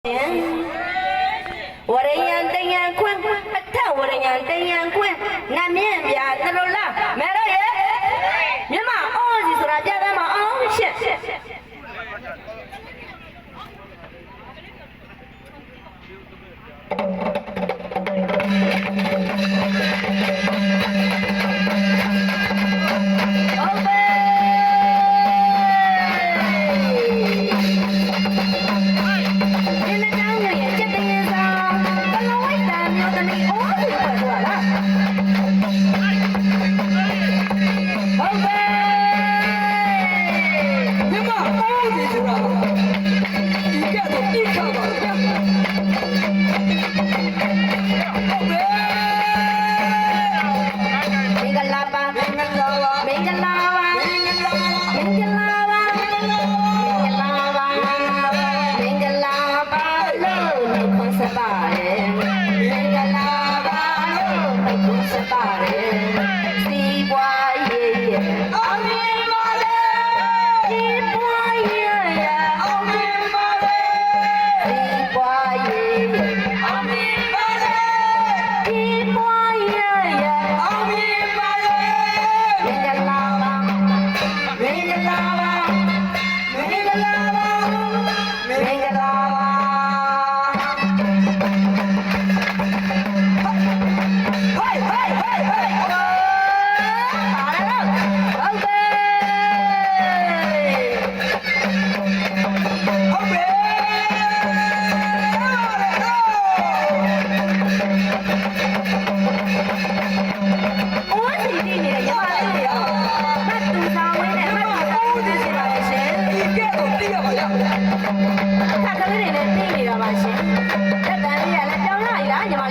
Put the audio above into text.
ဝရယံတယံခွန်းအထဝရယံတယံခွန်းနတ်မြင့်ပြာသလိုလားမဲတော့ရဲ့မြမအော်စီဆိုတာပြသမအောင်ရှစ်ခါကလေးတွေလည်းသိနေတာပါရှင်တက်တန်လေးကလည်းကြောင်းလာရညီမ